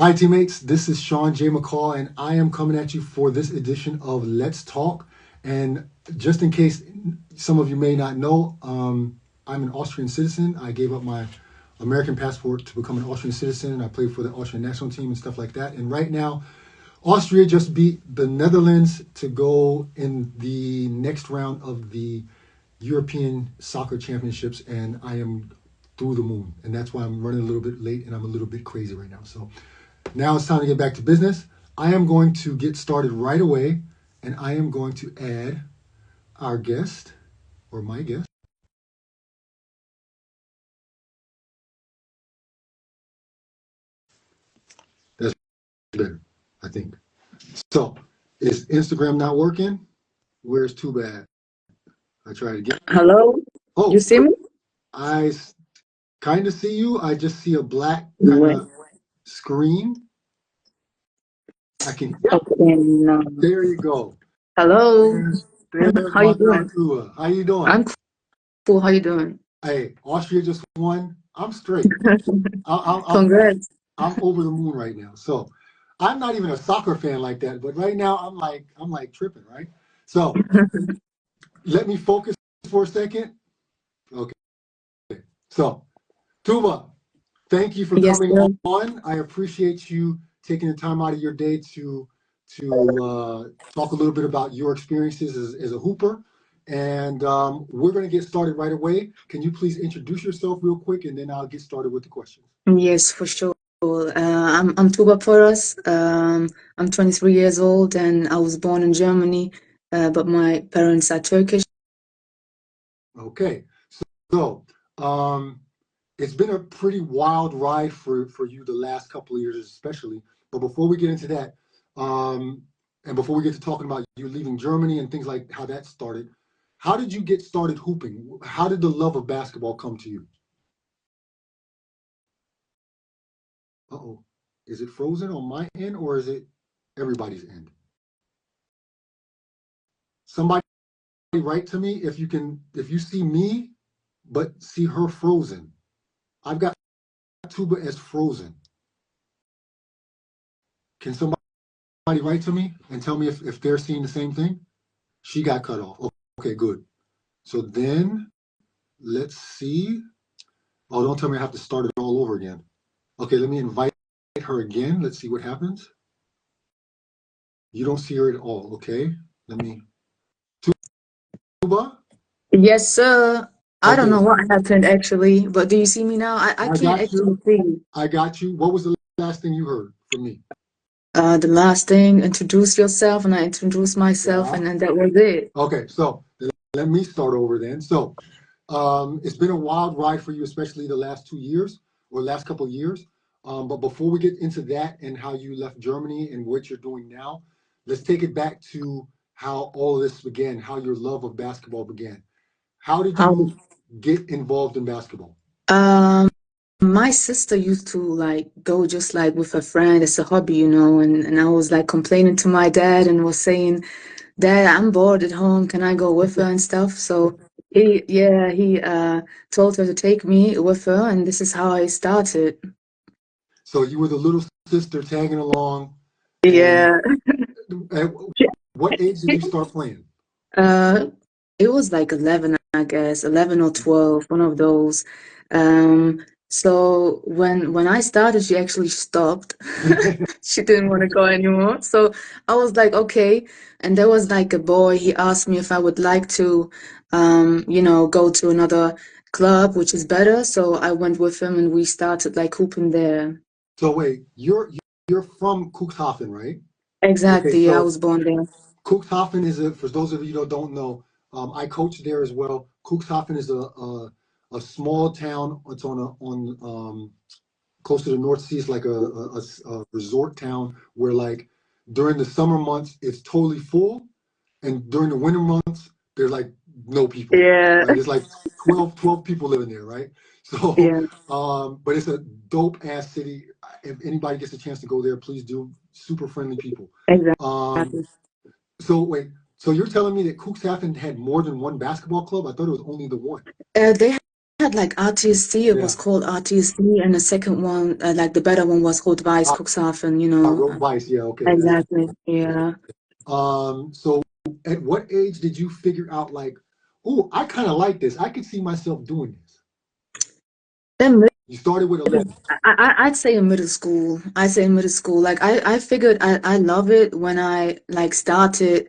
Hi, teammates. This is Sean J. McCall, and I am coming at you for this edition of Let's Talk. And just in case some of you may not know, I'm an Austrian citizen. I gave up my American passport to become an Austrian citizen. I played for the Austrian national team and stuff like that. And right now, Austria just beat the Netherlands to go in the next round of the European Soccer Championships, and I am through the moon. And that's why I'm running a little bit late and I'm a little bit crazy right now. So now it's time to get back to business. I am going to get started right away, and I am going to add our guest, or my guest. That's better, I think. So, is Instagram not working? Where's Tuba at? I try to get. Hello? Oh, You see me? I kind of see you. I just see a black kind Wait. of screen. I can. Okay, no. There you go. Hello. There's How my you girl doing? Tuba. How you doing? I'm cool. How you doing? Hey, Austria just won. I'm straight. I'm Congrats. I'm over the moon right now. So I'm not even a soccer fan like that, but right now I'm like tripping, right? So let me focus for a second. Okay. So Tuba, thank you for Yes, coming sir. on. I appreciate you taking the time out of your day to talk a little bit about your experiences as a hooper. And we're going to get started right away. Can you please introduce yourself real quick, and then I'll get started with the questions. Yes, for sure. I'm Tuba Poyraz. I'm 23 years old and I was born in Germany, but my parents are Turkish. Okay. So it's been a pretty wild ride for you the last couple of years, especially. But before we get into that, and before we get to talking about you leaving Germany and things like how that started, how did you get started hooping? How did the love of basketball come to you? Uh-oh. Is it frozen on my end or is it everybody's end? Somebody write to me if you see me but see her frozen. I've got Tuba as frozen. Can somebody write to me and tell me if they're seeing the same thing? She got cut off. Okay, good. So then let's see. Oh, don't tell me I have to start it all over again. Okay, let me invite her again. Let's see what happens. You don't see her at all. Okay, let me. Tuba? Yes, sir. I don't Okay, know what happened actually, but do you see me now? I I can't got actually you. see you. I got you. What was the last thing you heard from me? The last thing, introduce yourself, and I introduced myself, Yeah. and then that was it. Okay, so let me start over then. So it's been a wild ride for you, especially the last 2 years or last couple of years. But before we get into that and how you left Germany and what you're doing now, let's take it back to how all of this began, how your love of basketball began. How did How? you get involved in basketball? Um, my sister used to like go just like with a friend as a hobby, and I was like complaining to my dad and was saying, Dad, I'm bored at home. Can I go with her and stuff? So he told her to take me with her, and this is how I started. So you were the little sister tagging along, and Yeah. at what age did you start playing? Uh, it was like 11, I guess, 11 or 12, one of those. So when I started, she actually stopped. She didn't want to go anymore. So I was like, okay. And there was like a boy, he asked me if I would like to, go to another club, which is better. So I went with him and we started like hooping there. So wait, you're from Cuxhaven, right? Okay, Exactly. Yeah, I so was born there. Cuxhaven is for those of you who don't know, I coach there as well. Cuxhaven is a small town. It's on close to the North Sea. It's like a resort town where like during the summer months it's totally full, and during the winter months there's like no people, Yeah. right? It's like 12 people living there, right? So, Yeah, but it's a dope ass city. If anybody gets a chance to go there, please do. Super friendly people. Um, exactly. so wait, so you're telling me that Cuxhaven had more than one basketball club? I thought it was only the one. They had like RTSC, it was Yeah. called RTSC, and the second one, like the better one was Rot-Weiß Uh, Cuxhaven, you know. Vice. Yeah. Okay. That's Exactly. Yeah. so at what age did you figure out like, oh, I kind of like this. I could see myself doing this. Then You started with 11. I'd say in middle school. I'd say in middle school. Like I figured I love it when I like started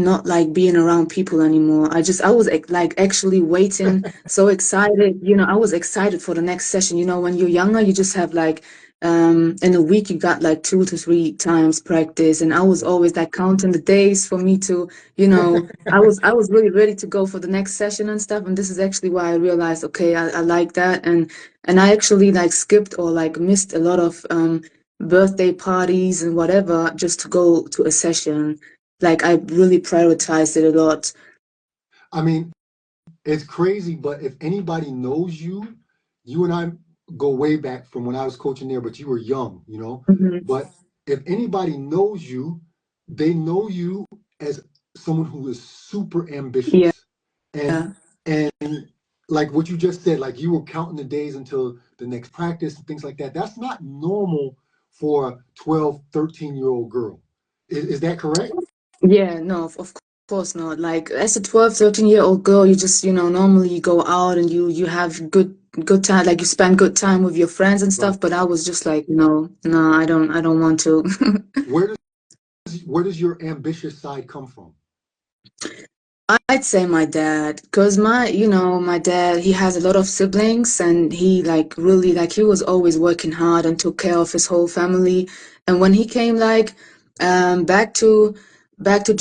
not like being around people anymore. I was like actually waiting, so excited. You know, I was excited for the next session. You know, when you're younger, you just have like in a week you got like 2 to 3 times practice, and I was always like counting the days for me to, you know, I was really ready to go for the next session and stuff. And this is actually why I realized, okay, I like that. And I actually like skipped or like missed a lot of birthday parties and whatever just to go to a session. Like I really prioritized it a lot. I mean, it's crazy, but if anybody knows you, you and I go way back from when I was coaching there, but you were young, you know. Hmm. But if anybody knows you, they know you as someone who is super Yeah. ambitious. And like what you just said, like you were counting the days until the next practice and things like that. That's not normal for a 12, 13-year-old girl. Is that correct? Yeah, no, of course not. Like as a 12, 13-year-old girl, you just, you know, normally you go out and you have good time, like you spend good time with your friends and Right. stuff, but I was just like, no, I don't want to. Where does your ambitious side come from? I'd say my dad, because my dad, he has a lot of siblings and he like really like he was always working hard and took care of his whole family. And when he came like back to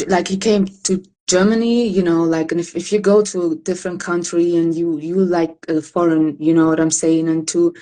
like he came to Germany, you know, like and if you go to a different country and you like a foreign, you know what I'm saying, and to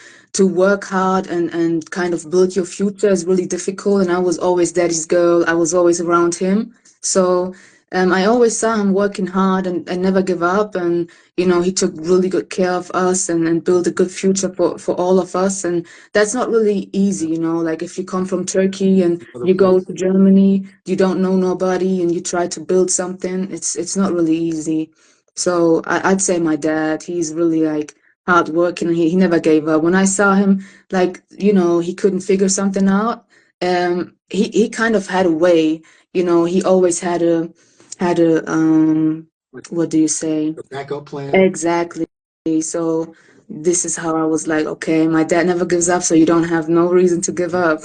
work hard and kind of build your future is really difficult. And I was always daddy's girl. I was always around him. So I always saw him working hard and never give up. And, you know, he took really good care of us and built a good future for all of us. And that's not really easy, Yeah. you know, like if you come from Turkey and Other you go place. to Germany, you don't know nobody and you try to build something, it's not really easy. So I'd say my dad, he's really like hard working. He never gave up. When I saw him, like, you know, he couldn't figure something out, he kind of had a way, you know, he always had a Like what do you say? a backup plan. Exactly. So this is how I was like, okay, my dad never gives up, so you don't have no reason to give up.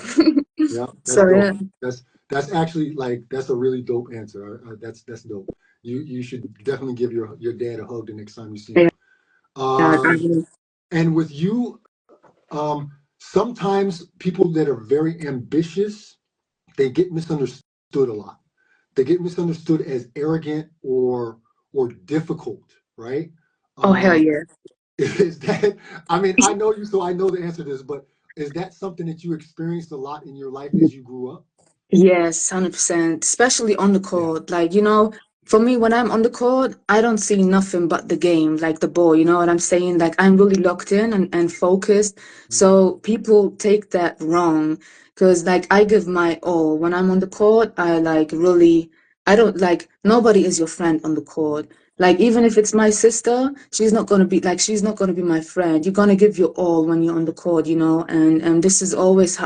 Yeah, that's So yeah, dope. That's actually like that's a really dope answer. That's dope. You should definitely give your dad a hug the next time you see yeah, him. I Um, will. and with you, sometimes people that are very ambitious, they get misunderstood a lot. They get misunderstood as arrogant or difficult, right? Oh hell Um, yeah. is that? I mean, I know you, so I know the answer to this, but is that something that you experienced a lot in your life as you grew up? Yes, 100%, especially on the Yeah. court. Like, you know, for me, when I'm on the court, I don't see nothing but the game, like the ball, you know what I'm saying? Like, I'm really locked in and focused. Mhm. So people take that wrong because, like, I give my all. When I'm on the court, I like really, I don't like, nobody is your friend on the court. Like, even if it's my sister, she's not gonna be my friend. You're gonna give your all when you're on the court, you know? And this is always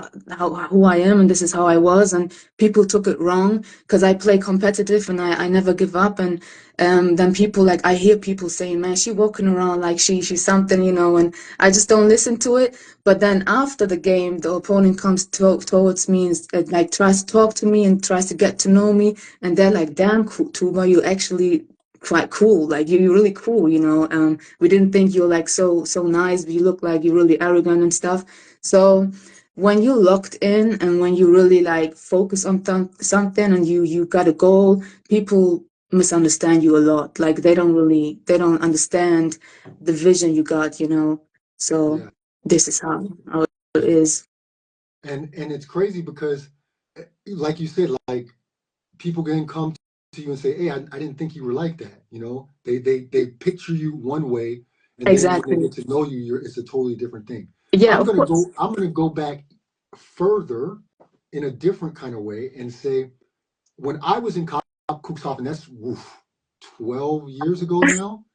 who I am, and this is how I was. And people took it wrong because I play competitive and I never give up. And then people like I hear people saying, "Man, she walking around like she's something," you know, and I just don't listen to it. But then after the game, the opponent comes towards me and like tries to talk to me and tries to get to know me, and they're like, "Damn, cool, Tuba, you actually." Quite cool, like you're really cool, you know. We didn't think you're like so nice, but you look like you're really arrogant and stuff. So when you're locked in and when you really like focus on something and you got a goal, people misunderstand you a lot. Like they don't understand the vision you got, you know. So Yeah. this is how it is. And it's crazy because, like you said, like people can come to you and say, "Hey, I didn't think you were like that." You know, they picture you one way, and then when they Exactly. get to know you, it's a totally different thing. Yeah, I'm of gonna course. go. I'm gonna go back further in a different kind of way and say, when I was in Cuxhaven, that's 12 years ago now.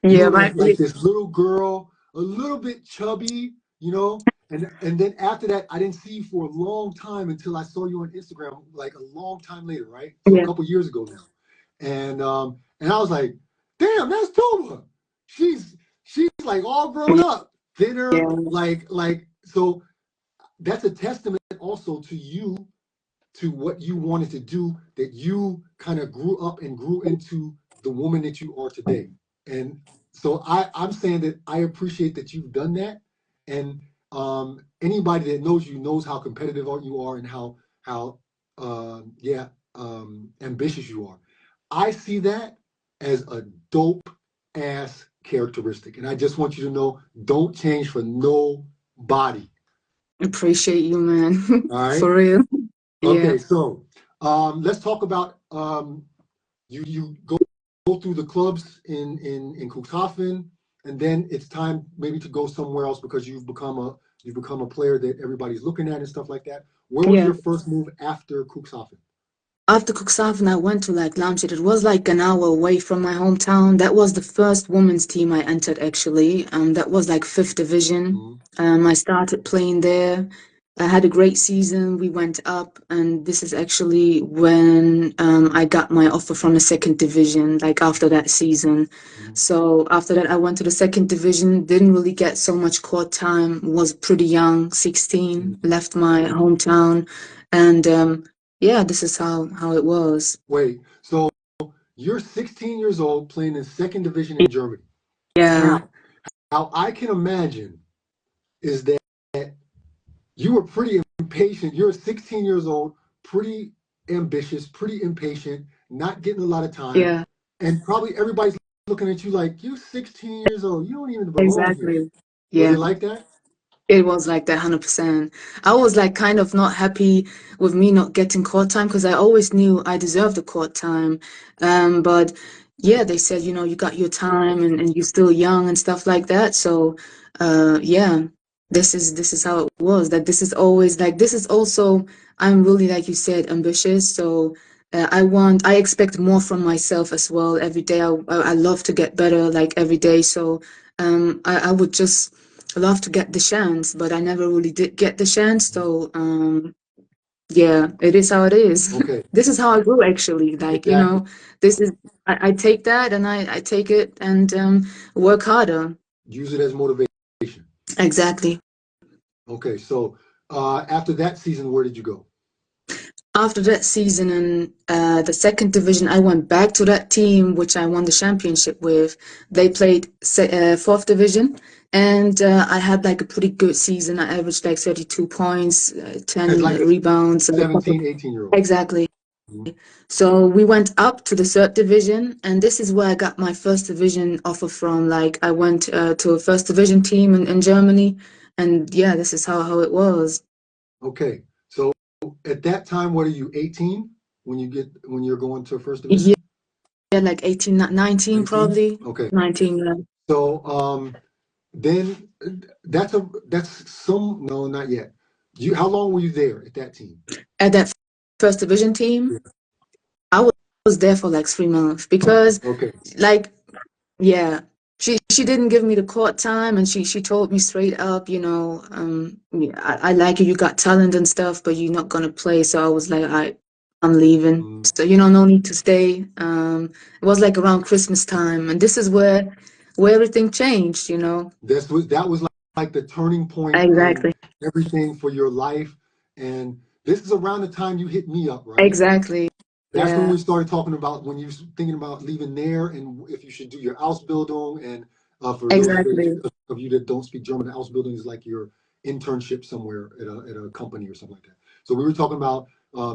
You Yeah, were right. like this little girl, a little bit chubby, you know. And then after that, I didn't see you for a long time until I saw you on Instagram, like a long time later, right? So a Yeah, couple years ago now. And I was like, damn, that's Tuba. She's like all grown up, thinner, yeah. like so that's a testament also to you, to what you wanted to do, that you kind of grew up and grew into the woman that you are today. And so I'm saying that I appreciate that you've done that. And anybody that knows you knows how competitive you are and how ambitious you are. I see that as a dope ass characteristic. And I just want you to know, don't change for nobody. Appreciate you, man. All right. For real. Yeah. Okay, so let's talk about you go through the clubs in Cuxhaven, and then it's time maybe to go somewhere else because you've become a player that everybody's looking at and stuff like that. Where was Yeah. your first move after Cuxhaven? After Cuxhaven, I went to like Lamstedt. It was like an hour away from my hometown. That was the first women's team I entered actually. That was like fifth division. Mm-hmm. I started playing there. I had a great season. We went up, and this is actually when I got my offer from the second division, like after that season. Mm-hmm. So after that, I went to the second division, didn't really get so much court time, was pretty young, 16, Mm-hmm. left my hometown, and yeah, this is how it was. Wait, so you're 16 years old playing in second division in Germany. Yeah, Now, how I can imagine is that you were pretty impatient. You're 16 years old, pretty ambitious, pretty impatient, not getting a lot of time. yeah, And probably everybody's looking at you like, you're 16 years old. You don't even belong here. exactly. Was Yeah. it like that? It was like that 100%. I was like kind of not happy with me not getting court time because I always knew I deserved the court time. But yeah, they said, you got your time and you're still young and stuff like that. So yeah, this is how it was. That this is always like this is also I'm really like you said ambitious. So I expect more from myself as well every day. I love to get better like every day. So I would just love to get the chance, but I never really did get the chance. So, yeah, it is how it is. Okay, This is how I grew, actually. Like, exactly. this is, I take that and I take it and work harder. Use it as motivation. Exactly. Okay, so after that season, where did you go? After that season in the second division, I went back to that team, which I won the championship with. They played fourth division, and I had like a pretty good season. I averaged like 32 points, As 10 like a rebounds. 17, 18-year-old. Exactly. Mhm. So we went up to the third division, and this is where I got my first division offer from. Like I went to a first division team in Germany, and yeah, this is how it was. Okay, so at that time, what are you, 18 when you're going to first Yeah, division? like 18, 19 19? probably. Okay. 19, yeah. So then that's some no, not yet. How long were you there at that team? At that first division team, Yeah. I was there for like 3 months because Okay. like yeah, she didn't give me the court time, and she told me straight up, yeah, I like you, you got talent and stuff, but you're not gonna play. So I was like, I'm leaving. Mm. So no need to stay. It was like around Christmas time, and this is where everything changed. That was like the turning point in Exactly, everything for your life. And this is around the time you hit me up, right? exactly. That's when Yeah, we started talking about when you was thinking about leaving there and if you should do your Ausbildung. And for those exactly, of you that don't speak German, Ausbildung is like your internship somewhere at a company or something like that. So we were talking about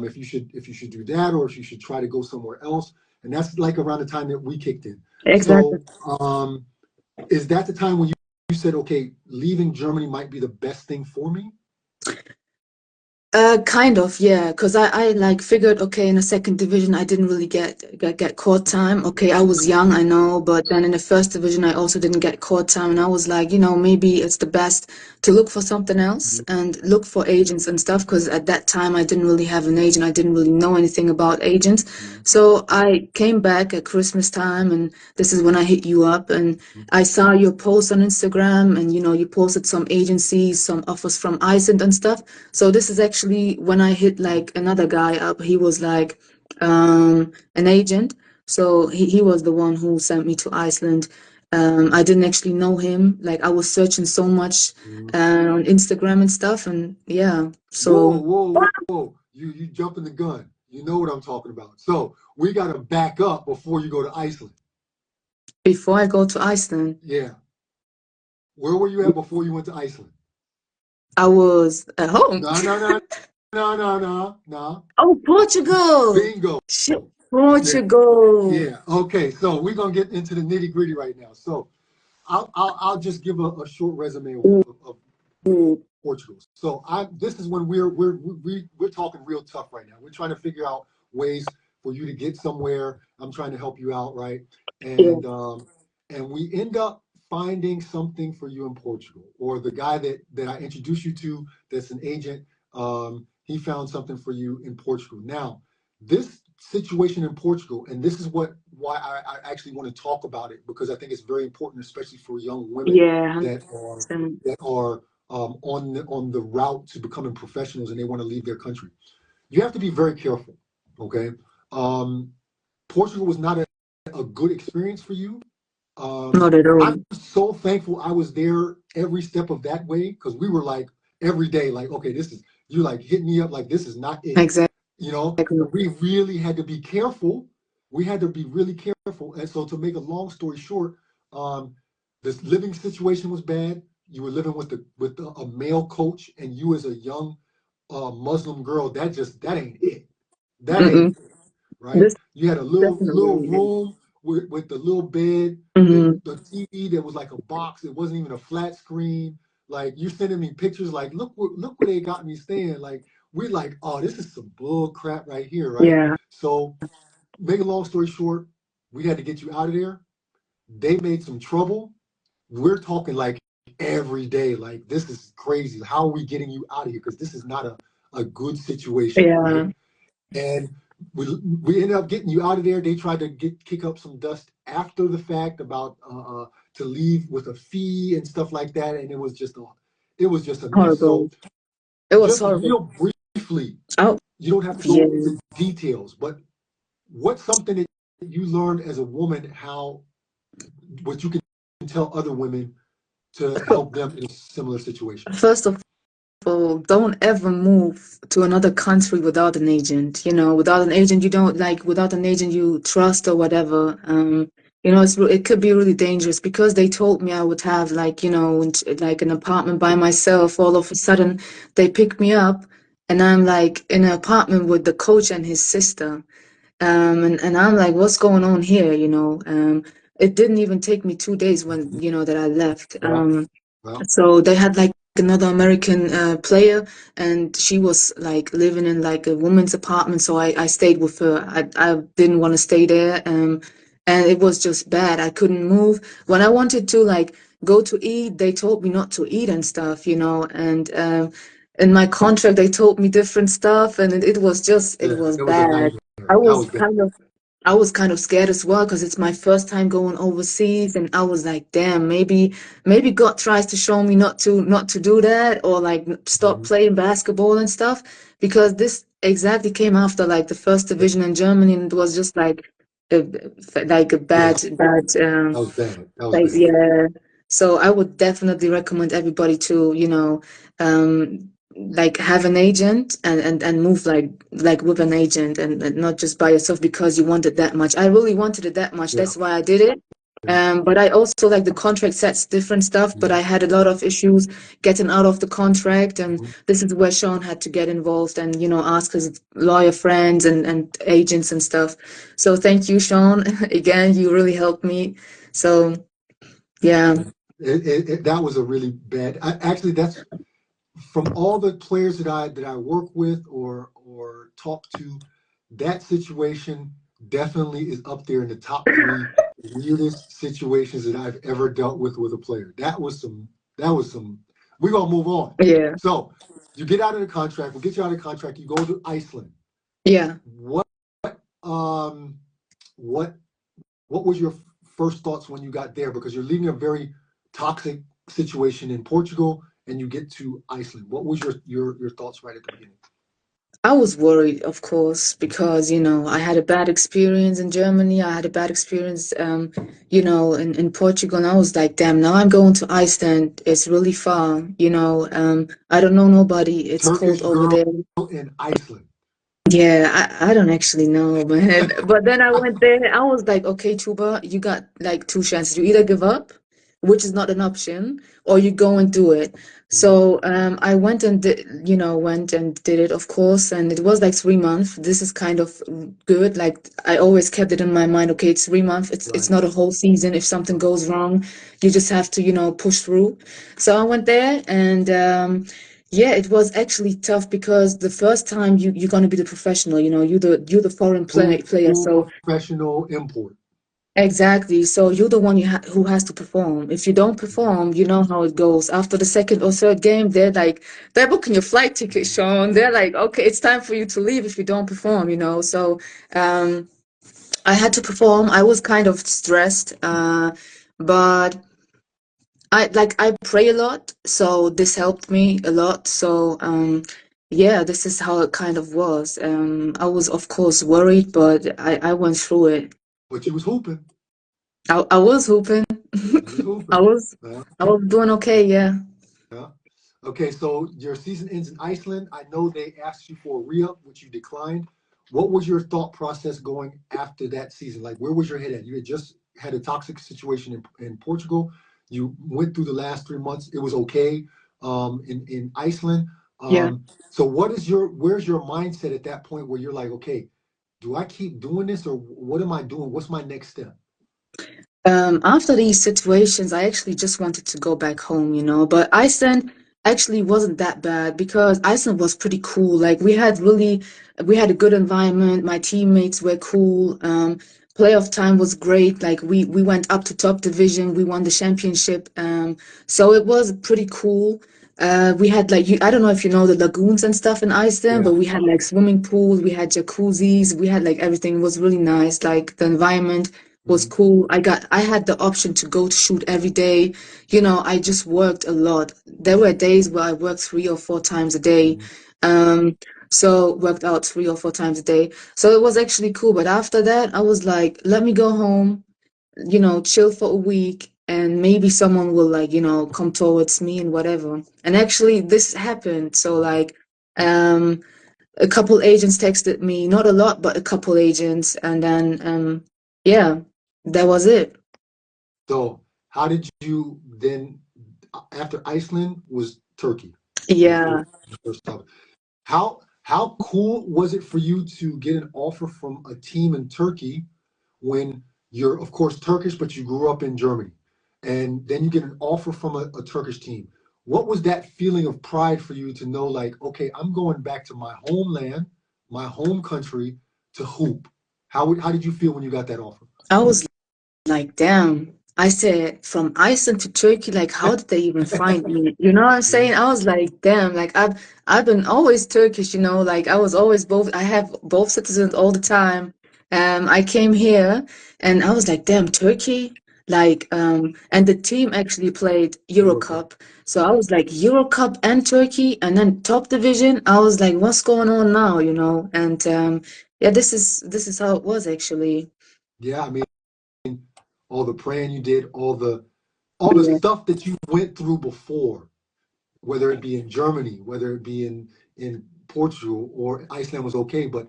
if you should do that or if you should try to go somewhere else. And that's like around the time that we kicked in. exactly. So is that the time when you said, okay, leaving Germany might be the best thing for me? Kind of, yeah. Because I like figured, okay, in the second division, I didn't really get court time. Okay, I was young, I know, but then in the first division, I also didn't get court time, and I was like, maybe it's the best to look for something else Mhm. and look for agents and stuff. Because at that time, I didn't really have an agent. I didn't really know anything about agents. Mhm. So I came back at Christmas time, and this is when I hit you up, and Mhm. I saw your post on Instagram, and you posted some agencies, some offers from Iceland and stuff. So this is actually when I hit like another guy up. He was like an agent. So he was the one who sent me to Iceland. I didn't actually know him. Like I was searching so much Mhm. on Instagram and stuff, and yeah. Whoa, So whoa, whoa! You jumping the gun. You know what I'm talking about. So we got to back up before you go to Iceland. before I go to Iceland, Yeah. Where were you at before you went to Iceland? I was at home. No, no, no, no, no, no, no. Oh, Portugal. Bingo. Shit, Yeah, Portugal. yeah. Okay, so we're gonna get into the nitty gritty right now. So I'll just give a short resume of Portugal. So this is when we're talking real tough right now. We're trying to figure out ways for you to get somewhere. I'm trying to help you out, right? Yeah, And we end up finding something for you in Portugal, or the guy that I introduced you to, that's an agent. He found something for you in Portugal. Now, this situation in Portugal, and this is why I actually want to talk about it, because I think it's very important, especially for young women yeah, that are 100%. on the route to becoming professionals and they want to leave their country. You have to be very careful. Okay, um, Portugal was not a good experience for you. Not at I'm all. so thankful I was there every step of that way, because we were like every day, like, okay, this is you like hit me up like this is not it. Exactly. We really had to be careful. We had to be really careful. And so, to make a long story short, um, this living situation was bad. You were living with a male coach, and you as a young Muslim girl, that ain't it. That ain't Mm-mm. it, right? This You had a little definitely is. room with the little bed, Hmm. the TV that was like a box. It wasn't even a flat screen. Like, you sending me pictures, like, look where they got me staying. Like, we're like, oh, this is some bull crap right here, right? Yeah, So, make a long story short, we had to get you out of there. They made some trouble. We're talking like every day, like, this is crazy. How are we getting you out of here? Because this is not a good situation, right? yeah, And we ended up getting you out of there. They tried to kick up some dust after the fact about to leave with a fee and stuff like that, and it was just a mess. So horrible. It was just horrible. real briefly, Oh, you don't have to yeah. go into details, but what's something that you learned as a woman, how what you can tell other women to help them in a similar situation? First of all, don't ever move to another country without an agent. Without an agent, you don't like, without an agent you trust or whatever. It could be really dangerous because they told me I would have like, like an apartment by myself. All of a sudden, they pick me up, and I'm like in an apartment with the coach and his sister. And I'm like, what's going on here? It didn't even take me 2 days when, that I left. Well, well, So they had like another American player, and she was like living in like a woman's apartment. So I stayed with her. I didn't want to stay there. And it was just bad. I couldn't move. When I wanted to like go to eat, they told me not to eat and stuff, and in my contract they told me different stuff, and it yeah, was it was a bad. nightmare. I That was was bad. kind of I was kind of scared as well because it's my first time going overseas, and I was like, damn, maybe God tries to show me not to do that, or like stop Mhm. playing basketball and stuff, because this exactly came after like the first Yeah, division in Germany, and it was just a, like a yeah, bad that was bad. That was like, bad. yeah. So I would definitely recommend everybody to, like have an agent, and move like with an agent, and not just by yourself because you want it that much. I really wanted it that much. Yeah. That's why I did it. Yeah. But I also like the contract sets different stuff, but Mhm. I had a lot of issues getting out of the contract, and Mhm. this is where Sean had to get involved and, ask his lawyer friends and agents and stuff. So thank you, Sean. Again, you really helped me. So yeah. That was a really bad. Actually, from all the players that I work with or talk to, that situation definitely is up there in the top three weirdest situations that I've ever dealt with a player. That was some. We're gonna move on. Yeah. So you get out of the contract. We'll get you out of the contract. You go to Iceland. Yeah. What um what what was your first thoughts when you got there? Because you're leaving a very toxic situation in Portugal and you get to Iceland. What was your thoughts right at the beginning? I was worried, of course, because, I had a bad experience in Germany. I had a bad experience, in Portugal. And I was like, damn, now I'm going to Iceland. It's really far, I don't know nobody. It's cold Turkish over girl there. in Iceland. Yeah, I don't actually know, man. But then I went there. I was like, okay, Tuba, you got like two chances. You either give up, which is not an option, or you go and do it. Mhm. So I went and did it, of course, and it was like 3 months. This is kind of good. Like I always kept it in my mind. Okay, it's 3 months. It's Right. not a whole season. If something goes wrong, you just have to, push through. So I went there and. Yeah, it was actually tough because the first time you're gonna be the professional, you're the foreign player. Full So professional import. exactly, so you're the one who has to perform. If you don't Mhm. perform, you know how it goes. After the second or third game, they're booking your flight ticket, Sean. They're like, okay, it's time for you to leave if you don't perform. So um, I had to perform. I was kind of stressed, but. I pray a lot, so this helped me a lot. So yeah, this is how it kind of was. I was of course worried, but I went through it. But you was hooping. I was hooping. You was I hooping. was Yeah. I was doing okay, yeah. Yeah. Okay, so your season ends in Iceland. I know they asked you for a re-up, which you declined. What was your thought process going after that season? Like, where was your head at? You had just had a toxic situation in Portugal. You went through the last 3 months. It was okay in Iceland. Yeah. So where's your mindset at that point where you're like, okay, do I keep doing this or what am I doing? What's my next step? After these situations, I actually just wanted to go back home, but Iceland actually wasn't that bad because Iceland was pretty cool. Like we had a good environment. My teammates were cool. Playoff time was great. Like we went up to top division. We won the championship. So it was pretty cool. We had like I don't know if you know the lagoons and stuff in Iceland, Yeah. but we had like swimming pools, we had jacuzzis, we had like everything. It was really nice. Like the environment was Mhm. cool. I had the option to go to shoot every day. I just worked a lot. There were days where I worked 3 or 4 times a day. Mhm. Um, so worked out 3 or 4 times a day. So it was actually cool. But after that, I was like, let me go home, chill for a week, and maybe someone will like, come towards me and whatever. And actually this happened. So like, um, a couple agents texted me, not a lot, but a couple agents, and then yeah, that was it. So how did you then after Iceland was Turkey, the first Yeah, the first topic. How cool was it for you to get an offer from a team in Turkey when you're of course Turkish, but you grew up in Germany, and then you get an offer from a Turkish team? What was that feeling of pride for you to know like, okay, I'm going back to my homeland, my home country to hoop? How did you feel when you got that offer? I was like, damn. I said from Iceland to Turkey, like how did they even find me? You know what I'm Mhm. saying? I was like, damn, like I've been always Turkish, like I was always both. I have both citizens all the time. I came here and I was like, damn, Turkey. Like and the team actually played Euro Euro Cup. Cup. So I was like Euro Cup and Turkey and then top division. I was like, what's going on now? And yeah, this is how it was actually. Yeah, I mean, all the praying you did, all the Yeah, stuff that you went through before, whether it be in Germany, whether it be in Portugal or Iceland was okay, but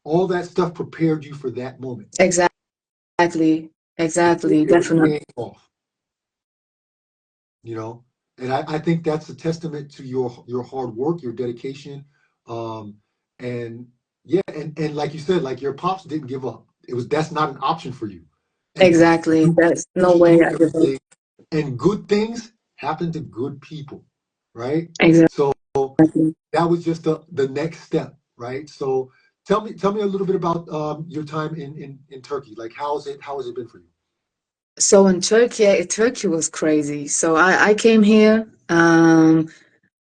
all that stuff prepared you for that moment. exactly. It, Exactly, it was definitely. paying off, you know. And I think that's a testament to your hard work, your dedication, um, and yeah, and like you said, like your pops didn't give up. That's not an option for you, and Exactly. you There's no push way through I give up. everything, and good things happen to good people, right? Exactly. So that was just the next step, right? So tell me a little bit about your time in Turkey. Like how has it been for you? So in Turkey was crazy. So I came here.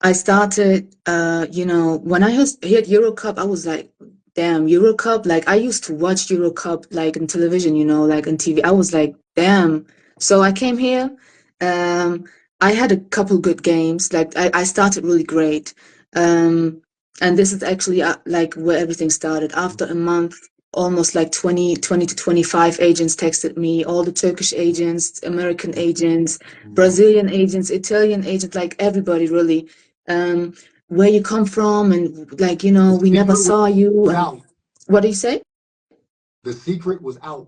I started, when I was here at Euro Cup, I was like, damn, Euro Cup. Like I used to watch Euro Cup like in television, like on TV. I was like, damn. So I came here. Um, I had a couple good games. Like I started really great. Um, and this is actually like where everything started. After a month, almost like 20 to 25 agents texted me, all the Turkish agents, American agents, Mhm. Brazilian agents, Italian agents, like everybody really. Um, where you come from, and like, The we never secret saw you. was And out. what do you say? The secret was out.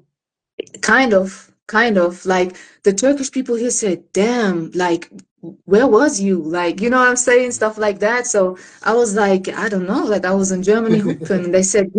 Kind of like the Turkish people here said, damn, like, where was you? Like, you know what I'm saying? Stuff like that. So I was like, I don't know, like I was in Germany hooping. They said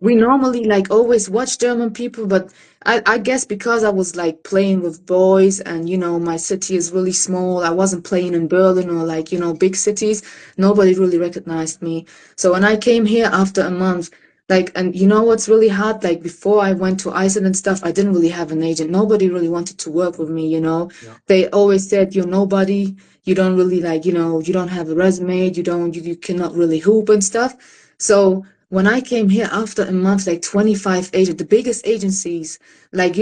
we normally like always watch German people, but I guess because I was like playing with boys and my city is really small. I wasn't playing in Berlin or like, big cities. Nobody really recognized me. So when I came here after a month, like, and you know what's really hard? Like before I went to Iceland and stuff, I didn't really have an agent. Nobody really wanted to work with me. Yeah. They always said, you're nobody. You don't really like, you don't have a resume. You cannot really hoop and stuff. So when I came here after a month, like 25 agents, the biggest agencies, like,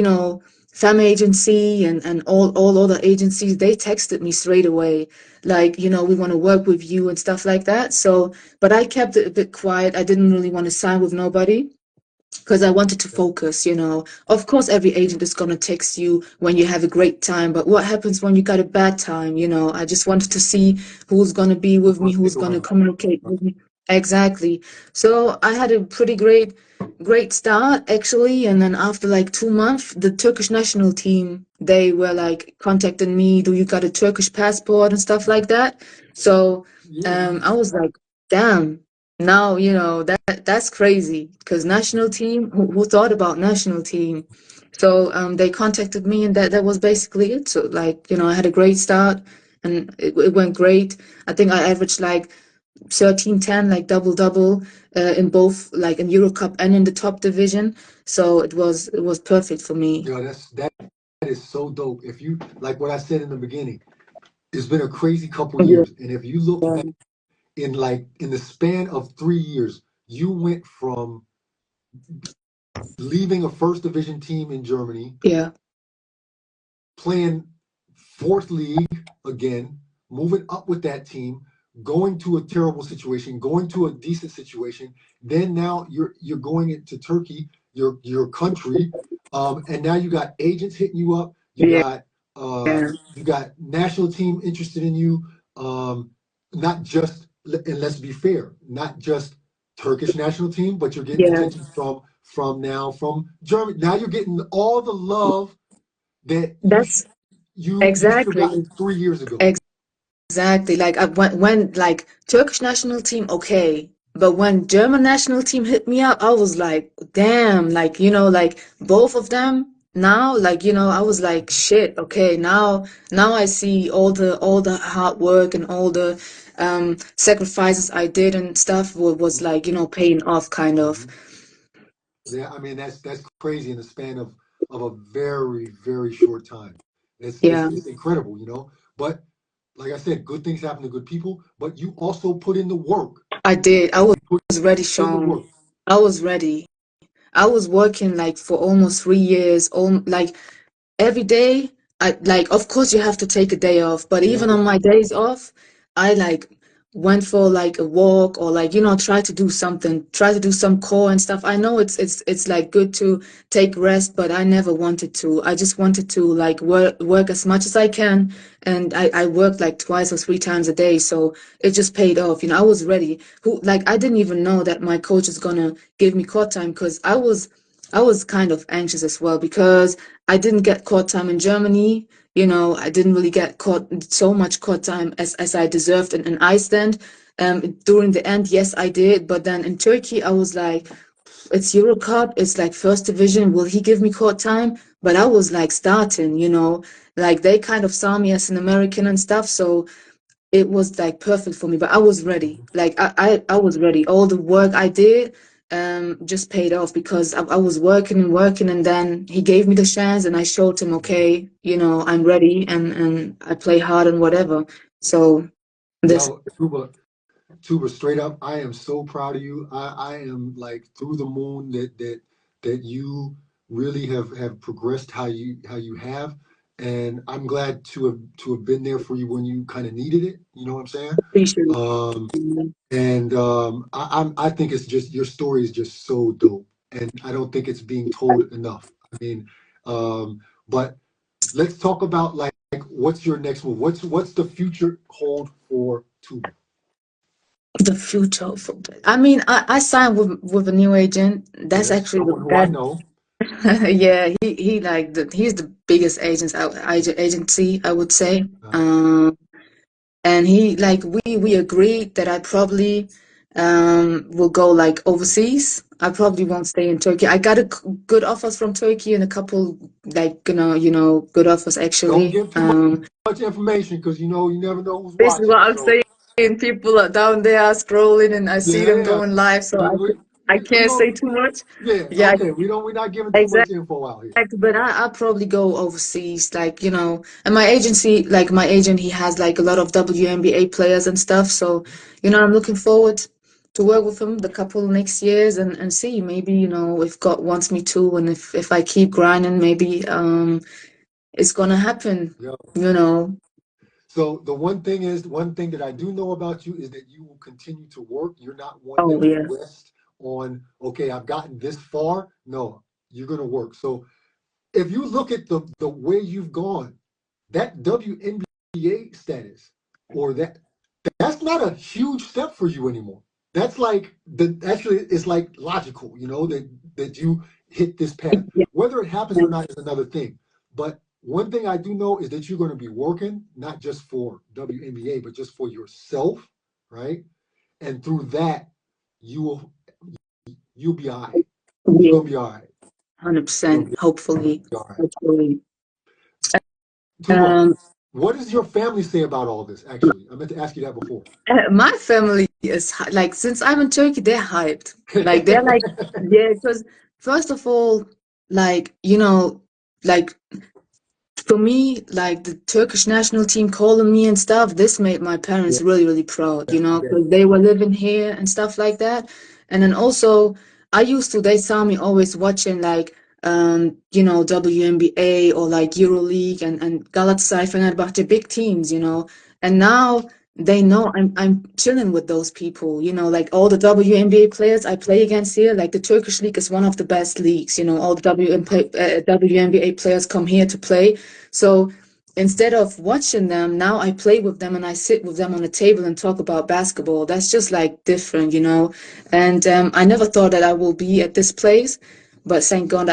Fam Agency and all other agencies, they texted me straight away, like, we want to work with you and stuff like that. So but I kept it a bit quiet. I didn't really want to sign with nobody because I wanted to focus. Of course, every agent is going to text you when you have a great time, but what happens when you got a bad time? I just wanted to see who's going to be Who's with going me, to who's stick going to around? communicate Right. with me. Exactly. So I had a pretty great start actually. And then after like 2 months, the Turkish national team, they were like contacting me, do you got a Turkish passport and stuff like that? So Yeah. I was like, damn. Now, that's crazy because national team, who thought about national team? So they contacted me and that was basically it. So like, I had a great start and it went great. I think I averaged like 13-10, like double in both like in Euro Cup and in the top division. So it was perfect for me. That is so dope. If you like what I said in the beginning, it's been a crazy couple Yeah. years, and if you look back in the span of 3 years, you went from leaving a first division team in Germany, Yeah. playing fourth league again, moving up with that team, going to a terrible situation, going to a decent situation. Then now you're going into Turkey, your country, and now you got agents hitting you up. Yeah. You got national team interested in you. Not just and let's be fair, not just Turkish national team, but you're getting Yeah. attention from Germany. Now you're getting all the love that That's you should have exactly. gotten 3 years ago. Exactly. Like when like Turkish national team, okay. But when German national team hit me up, I was like, damn, like, like both of them now, like, I was like, shit, okay, now I see all the hard work and all the sacrifices I did and stuff was Mhm, like, paying off kind of. mhm. Yeah, I mean that's crazy in the span of a very very short time. Yeah, It's incredible. But like I said, good things happen to good people. But you also put in the work, I did. I right? was You put ready, in the Sean. work. I was ready. I was working like for almost 3 years, like every day. I like, of course you have to take a day off, but Yeah, even on my days off, I like went for like a walk or like, try to do something, try to do some core and stuff. I know it's like good to take rest, but I never wanted to. I just wanted to like work as much as I can. And I worked like twice or three times a day. So it just paid off. I was ready. I didn't even know that my coach is gonna give me court time because I was kind of anxious as well because I didn't get court time in Germany. I didn't really get so much court time as I deserved in Iceland. During the end, yes, I did. But then in Turkey, I was like, it's Euro Cup, it's like first division. Will he give me court time? But I was like starting. Like they kind of saw me as an American and stuff. So it was like perfect for me. But I was ready. Like I was ready. All the work I did just paid off because I was working and working, and then he gave me the chance, and I showed him, okay, you know, I'm ready, and I play hard and whatever. So this Yo, Tuba, straight up, I am so proud of you. I am like through the moon that you really have progressed how you have, and I'm glad to have been there for you when you kind of needed it. You know what I'm saying? appreciate Um, it. and I think it's just your story is just so dope, and I don't think it's being told enough. I mean, but let's talk about like what's your next move? What's the future hold for Tuba? The future of football. I mean, I signed with a new agent. That's Yes, actually someone who I that. know. Yeah, he like he's the biggest agency, I would say. Uh, And he like we agreed that I probably will go like overseas. I probably won't stay in Turkey. I got good offers from Turkey and a couple like good offers don't actually. give too much information because you never know who's This is watching. what I'm So saying. People are down there are scrolling, and I see them yeah, going live. So I we can't say don't. too much. Yeah, Yeah, okay. We're not giving too exactly. much info out here. But I'll probably go overseas, like, and my agency, like my agent, he has like a lot of WNBA players and stuff. So, I'm looking forward to work with him the couple next years and see maybe, if God wants me to, and if I keep grinding, maybe it's gonna happen, Yeah. you know. So one thing that I do know about you is that you will continue to work. You're not one Oh that will yeah. rest on, okay, I've gotten this far. No, you're gonna work. So if you look at the way you've gone, that WNBA status or that's not a huge step for you anymore. That's like the actually it's like logical, that you hit this path. Yeah. Whether it happens or not is another thing. But one thing I do know is that you're going to be working not just for WNBA, but just for yourself, right? And through that, you will you'll be all right. You're Yeah, gonna be all right. You're gonna 100%, be hopefully. all right. Hopefully. Tuba, Um, what does your family say about all this? Actually, I meant to ask you that before. My family is like, since I'm in Turkey, they're hyped. Like they're like, yeah, because first of all, like, like for me, like the Turkish national team calling me and stuff, this made my parents Yeah, really, really proud, yeah. because they were living here and stuff like that. And then also, they saw me always watching like, WNBA or like EuroLeague and Galatasaray, Fenerbahce, big teams, And now they know I'm chilling with those people, like all the WNBA players I play against here. Like the Turkish league is one of the best leagues, all the WNBA players come here to play. So instead of watching them, now I play with them and I sit with them on a table and talk about basketball. That's just like different. And I never thought that I will be at this place, but thank God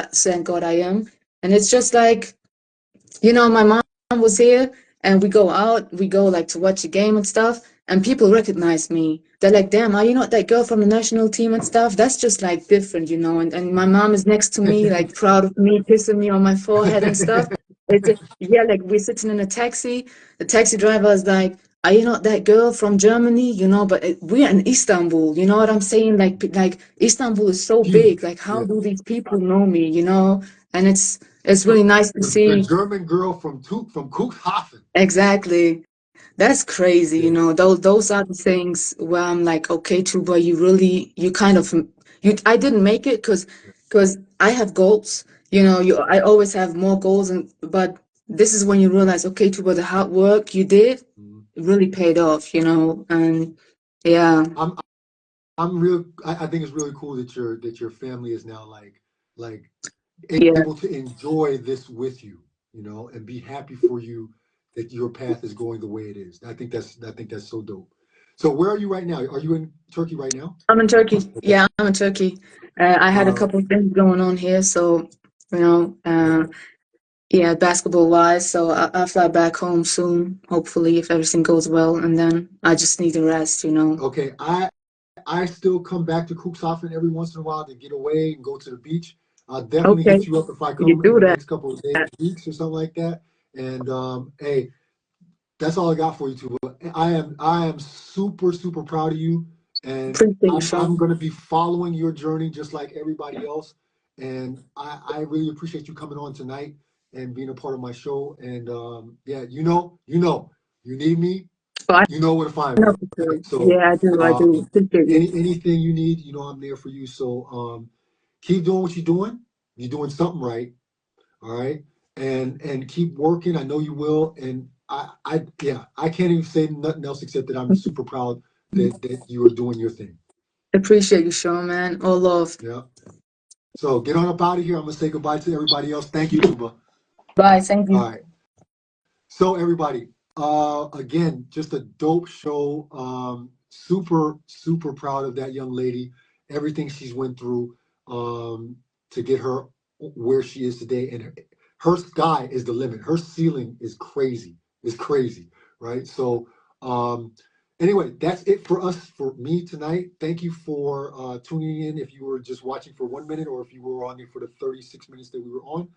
I am. And it's just like, my mom was here and we go out, we go like to watch a game and stuff, and people recognize me. They're like, damn, are you not that girl from the national team and stuff? That's just like different. And my mom is next to me, like proud of me, kissing me on my forehead and stuff. Yeah, like we're sitting in a taxi. The taxi driver is like, are you not that girl from Germany? But we're in Istanbul. You know what I'm saying? Like Istanbul is so Huge. big. Like, how Yeah. do these people know me? And it's So really nice to the see. German girl from Cuxhaven. Exactly. That's crazy, Yeah. Those are the things where I'm like, okay, Tuba, you kind of I didn't make it because I have goals. I always have more goals, but this is when you realize, okay, Tuba, the hard work you did Mhm. really paid off, and yeah, I'm I'm real. I think it's really cool that your family is now like yeah. able to enjoy this with you, and be happy for you that your path is going the way it is. I think that's so dope. So where are you right now? Are you in Turkey right now? I'm in Turkey. Okay. Yeah, I'm in Turkey. I had a Uh, couple of things going on here, so you know. Yeah, basketball wise. So I'll fly back home soon, hopefully, if everything goes well. And then I just need a rest. okay. I still come back to Cuxhaven every once in a while to get away and go to the beach. I'll definitely Okay, hit you up if I you come in do the that. next couple of days, weeks, or something like that. And hey, that's all I got for you, Tuba. I am super super proud of you, and Appreciate you, I'm Sean. going to be following your journey just like everybody else. And I really appreciate you coming on tonight and being a part of my show. And yeah, you need me, Oh, I you know where to find know me. for Right? sure. So Yeah, I do. I do. Appreciate you. anything you need, I'm there for you. So keep doing what you're doing. You're doing something right. All right, and keep working. I know you will. And yeah, I can't even say nothing else except that I'm super proud that you are doing your thing. Appreciate you, Sean, man. All love. Yeah. So get on up out of here. I'm gonna say goodbye to everybody else. Thank you, Tuba. Bye. Thank All you. right. So everybody, again, just a dope show. Super, super proud of that young lady. Everything she's went through to get her where she is today, and her sky is the limit. Her ceiling is crazy. Is crazy, right? So, anyway, that's it for us for me tonight. Thank you for tuning in. If you were just watching for 1 minute, or if you were on there for the 36 minutes that we were on,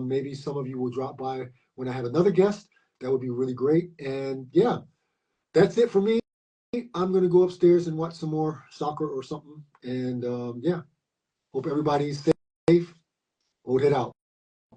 maybe some of you will drop by when I have another guest. That would be really great. And yeah, that's it for me. I'm going to go upstairs and watch some more soccer or something. And yeah, hope everybody's safe. Hold it out.